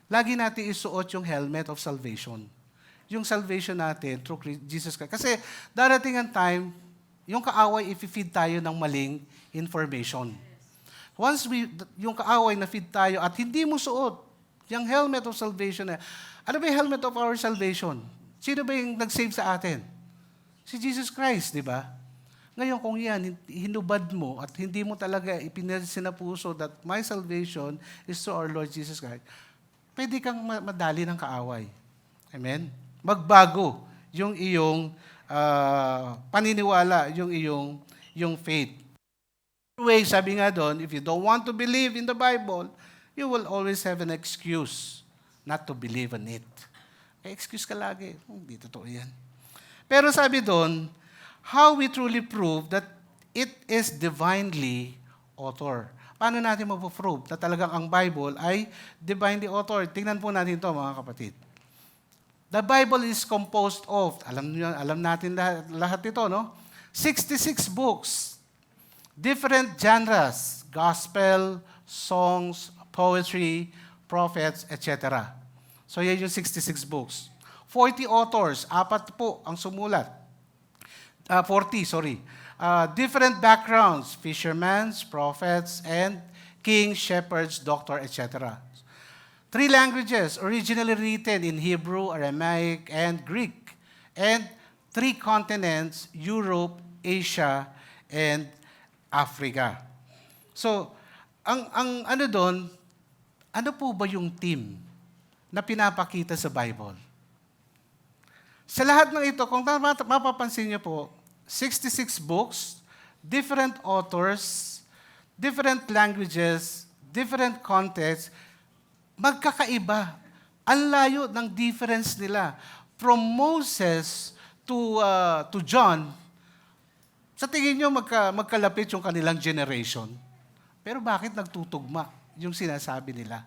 lagi natin isuot yung helmet of salvation. Yung salvation natin through Jesus Christ. Kasi darating ang time, yung kaaway, i-feed tayo ng maling information. Once yung kaaway na-feed tayo at hindi mo suot yung helmet of salvation, ano ba yung helmet of our salvation? Sino ba yung nag-save sa atin? Si Jesus Christ, di ba? Ngayon, kung yan, hinubad mo at hindi mo talaga ipinasinapuso that my salvation is through our Lord Jesus Christ, pwede kang madali ng kaaway. Amen? Magbago yung iyong paniniwala, yung faith. Anyway, sabi nga doon, if you don't want to believe in the Bible, you will always have an excuse not to believe in it. Excuse ka lagi. Hindi totoo yan. Pero sabi doon, how we truly prove that it is divinely authored. Paano natin mapuprove na talagang ang Bible ay divinely authored? Tingnan po natin ito, mga kapatid. The Bible is composed of, alam natin lahat ito, no? 66 books, different genres, gospel, songs, poetry, prophets, etc. So yan yung 66 books. 40 authors, 4 po ang sumulat. 40. Different backgrounds, fishermen, prophets, and kings, shepherds, doctor, etc. 3 languages, originally written in Hebrew, Aramaic, and Greek. And 3 continents, Europe, Asia, and Africa. So, ang doon, ano po ba yung theme na pinapakita sa Bible? Sa lahat ng ito, kung mapapansin niyo po, 66 books, different authors, different languages, different contexts, magkakaiba. Ang layo ng difference nila. From Moses to John, sa tingin nyo magkalapit yung kanilang generation. Pero bakit nagtutugma yung sinasabi nila?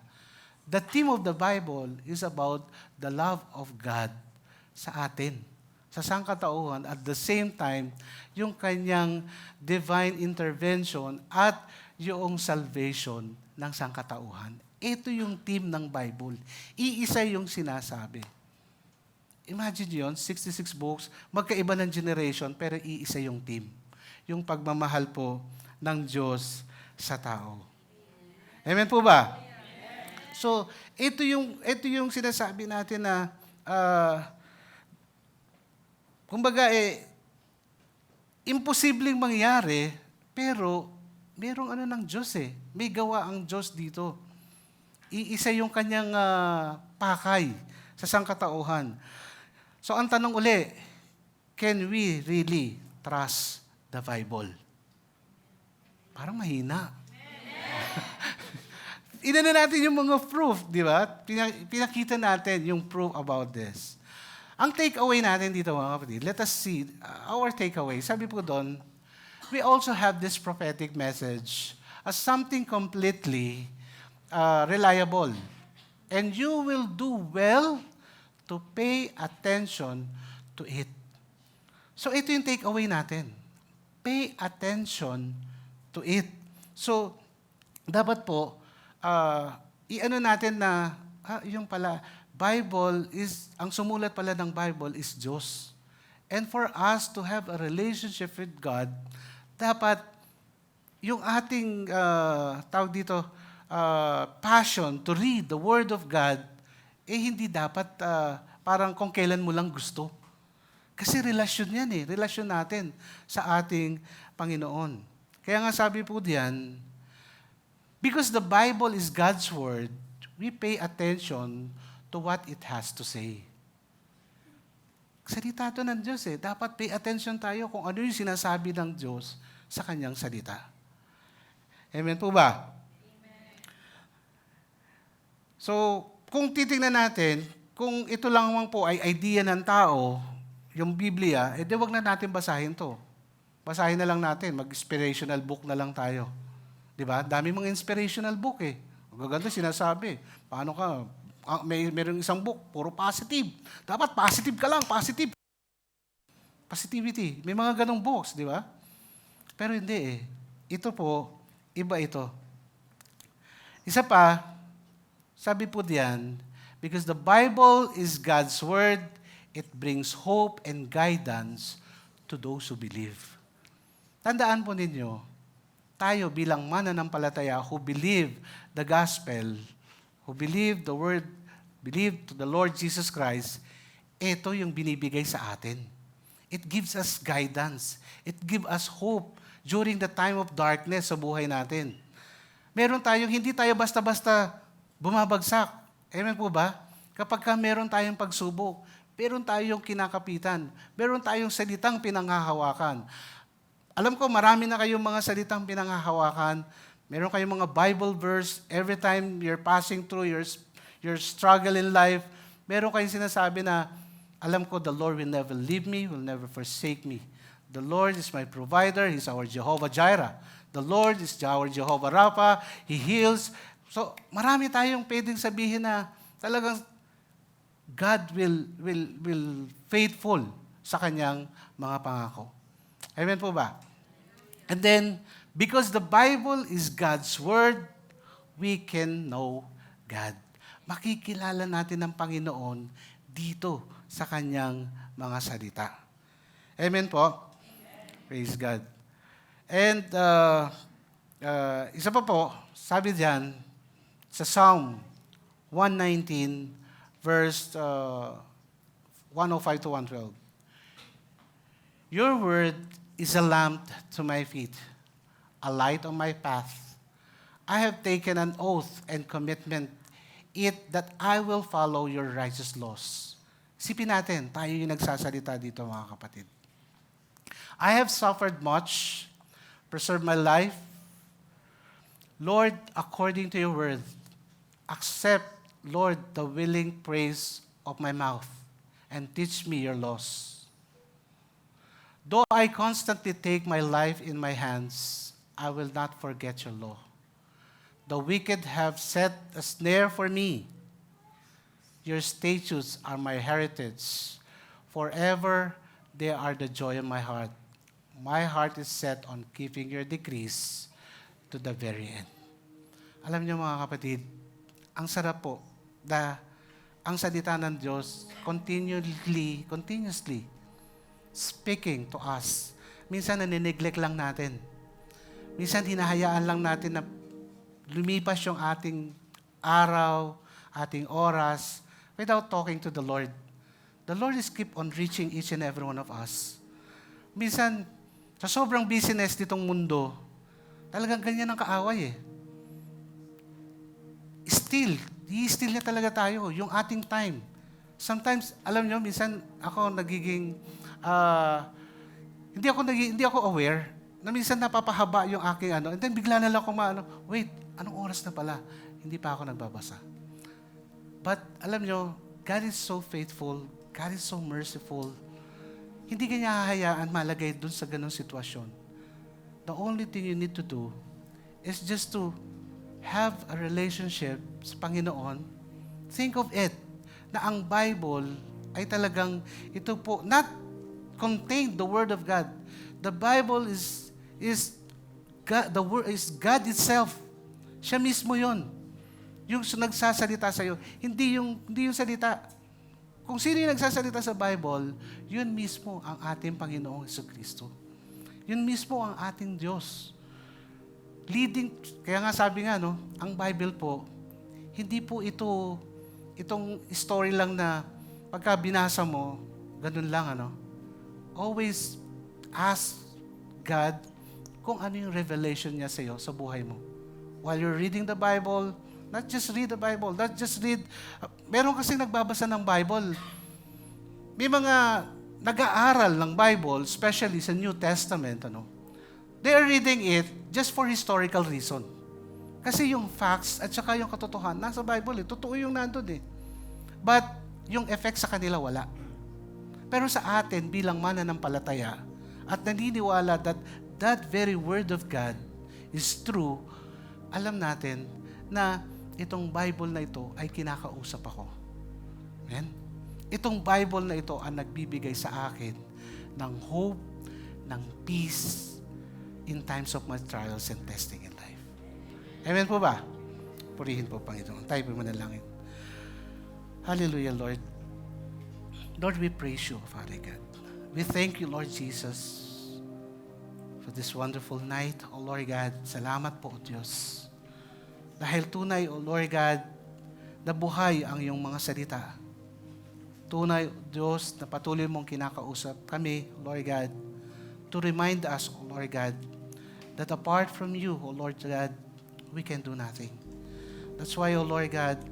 The theme of the Bible is about the love of God sa atin, sa sangkatauhan, at the same time, yung kanyang divine intervention at yung salvation ng sangkatauhan. Ito yung theme ng Bible. Iisa yung sinasabi. Imagine yon, 66 books, magkaiba ng generation, pero iisa yung team. Yung pagmamahal po ng Diyos sa tao. Amen po ba? So, ito yung sinasabi natin na, kumbaga imposibleng mangyari, pero merong ng Diyos May gawa ang Diyos dito. Iisa yung kanyang pakay sa sangkatauhan. So ang tanong uli, can we really trust the Bible? Parang mahina. Inano natin yung mga proof, di ba? Pinakita natin yung proof about this. Ang takeaway natin dito mga kapatid, let us see our takeaway. Sabi po doon, we also have this prophetic message as something completely reliable. And you will do well to pay attention to it. So ito yung takeaway natin. Pay attention to it. So, dapat po, i-ano natin na, yung pala, Bible is, ang sumulat pala ng Bible is Diyos. And for us to have a relationship with God, dapat yung ating, tawag dito, passion to read the Word of God, hindi dapat parang kung kailan mo lang gusto. Kasi relasyon yan relasyon natin sa ating Panginoon. Kaya nga sabi po diyan, because the Bible is God's Word, we pay attention to what it has to say. Salita to ng Diyos Dapat pay attention tayo kung ano yung sinasabi ng Diyos sa kanyang salita. Amen po ba? Amen. So, kung titingnan natin, kung ito lang po ay idea ng tao, yung Biblia, di wag na natin basahin to. Basahin na lang natin, mag-inspirational book na lang tayo. Di ba? Dami mga inspirational book Magaganda sinasabi. Paano ka? Mayroong isang book, puro positive. Dapat positive ka lang, positive. Positivity. May mga ganong books, di ba? Pero hindi Ito po, iba ito. Isa pa, sabi po diyan, because the Bible is God's Word, it brings hope and guidance to those who believe. Tandaan po ninyo, tayo bilang mananampalataya who believe the gospel, who believe the Word, believe to the Lord Jesus Christ, ito yung binibigay sa atin. It gives us guidance. It gives us hope during the time of darkness sa buhay natin. Meron tayong, hindi tayo basta-basta bumabagsak. Amen po ba? Kapag meron tayong pagsubok, meron tayong kinakapitan, meron tayong salitang pinanghahawakan. Alam ko, marami na kayong mga salitang pinanghahawakan. Meron kayong mga Bible verse. Every time you're passing through your struggle in life, meron kayong sinasabi na, alam ko, the Lord will never leave me, will never forsake me. The Lord is my provider. He's our Jehovah Jireh. The Lord is our Jehovah Rapha. He heals. So, marami tayong pwedeng sabihin na talagang God will faithful sa kanyang mga pangako. Amen po ba? And then, because the Bible is God's Word, we can know God. Makikilala natin ang Panginoon dito sa kanyang mga salita. Amen po? Amen. Praise God. And isa pa po, sabi diyan, sa Psalm 119, verse 105 to 112. Your word is a lamp to my feet, a light on my path. I have taken an oath and commitment that I will follow your righteous laws. Isipin natin, tayo yung nagsasalita dito mga kapatid. I have suffered much, preserved my life. Lord, according to your word, accept, Lord, the willing praise of my mouth and teach me your laws. Though I constantly take my life in my hands, I will not forget your law. The wicked have set a snare for me. Your statutes are my heritage. Forever they are the joy of my heart. My heart is set on keeping your decrees to the very end. Alam niyo mga kapatid, ang sarap po na ang salita ng Diyos continuously speaking to us. Minsan nanineglect lang natin. Minsan hinahayaan lang natin na lumipas yung ating araw, ating oras, without talking to the Lord. The Lord is keep on reaching each and every one of us. Minsan, sa sobrang busyness nitong mundo, talagang ganyan ang kaaway eh. Still niya talaga tayo, yung ating time. Sometimes, alam nyo, minsan ako nagiging, hindi ako aware, na minsan napapahaba yung aking and then bigla na lang ako wait, anong oras na pala? Hindi pa ako nagbabasa. But, alam nyo, God is so faithful, God is so merciful. Hindi ka niya hahayaan malagay dun sa ganong sitwasyon. The only thing you need to do is just to have a relationship sa Panginoon. Think of it, na ang Bible ay talagang, ito po, not contained the Word of God. The Bible is God, the Word is God itself. Siya mismo yon. Yung nagsasalita sa iyo, hindi yung salita. Kung sino yung nagsasalita sa Bible, yun mismo ang ating Panginoong Jesucristo. Yun mismo ang ating Diyos. Kaya nga sabi nga, ang Bible po, hindi po itong story lang na pagka binasa mo, ganun lang, Always ask God kung ano yung revelation niya sa iyo, sa buhay mo. While you're reading the Bible, not just read the Bible, not just read, meron kasi nagbabasa ng Bible. May mga nag-aaral ng Bible, especially sa New Testament, they are reading it just for historical reason. Kasi yung facts at saka yung katotohanan, nasa Bible totoo yung nandun But, yung effect sa kanila wala. Pero sa atin, bilang mananampalataya, at naniniwala that that very Word of God is true, alam natin na itong Bible na ito ay kinakausap ako. Amen? Itong Bible na ito ang nagbibigay sa akin ng hope, ng peace in times of my trials and testing in life. Amen po ba? Purihin po, Panginoon. Tayo po manalangin. Hallelujah, Lord. Lord, we praise you, Father God. We thank you, Lord Jesus, for this wonderful night. O Lord God, salamat po, O Diyos. Dahil tunay, O Lord God, na buhay ang iyong mga salita. Tunay, O Diyos, na patuloy mong kinakausap kami, O Lord God, to remind us, O Lord God, that apart from you, O Lord God, we can do nothing. That's why, O Lord God,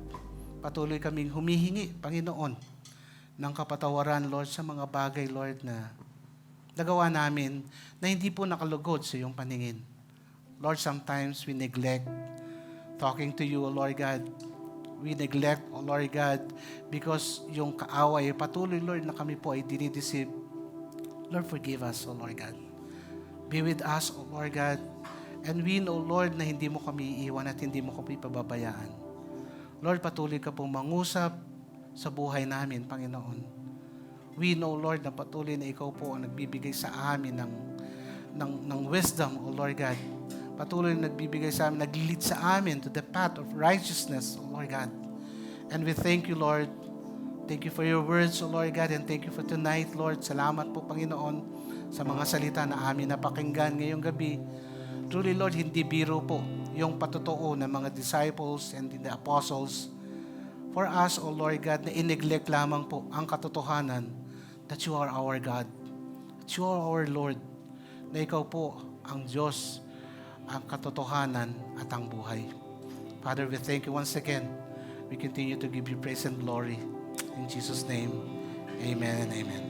patuloy kaming humihingi, Panginoon, ng kapatawaran, Lord, sa mga bagay, Lord, na nagawa namin na hindi po nakalugod sa iyong paningin. Lord, sometimes we neglect talking to you, O Lord God. We neglect, O Lord God, because yung kaaway, patuloy, Lord, na kami po ay dinideceive. Lord, forgive us, O Lord God. Be with us, O Lord God. And we know, Lord, na hindi mo kami iiwan at hindi mo kami pababayaan. Lord, patuloy ka pong mangusap sa buhay namin, Panginoon. We know, Lord, na patuloy na ikaw po ang nagbibigay sa amin ng wisdom, O Lord God. Patuloy na nagbibigay sa amin, nag-lead sa amin to the path of righteousness, O Lord God. And we thank you, Lord. Thank you for your words, O Lord God, and thank you for tonight, Lord. Salamat po, Panginoon, sa mga salita na amin napakinggan ngayong gabi. Truly, Lord, hindi biro po yung patotoo ng mga disciples and the apostles. For us, O Lord God, na in-neglect lamang po ang katotohanan that you are our God, that you are our Lord, na ikaw po ang Diyos, ang katotohanan at ang buhay. Father, we thank you once again. We continue to give you praise and glory. In Jesus' name, amen and amen.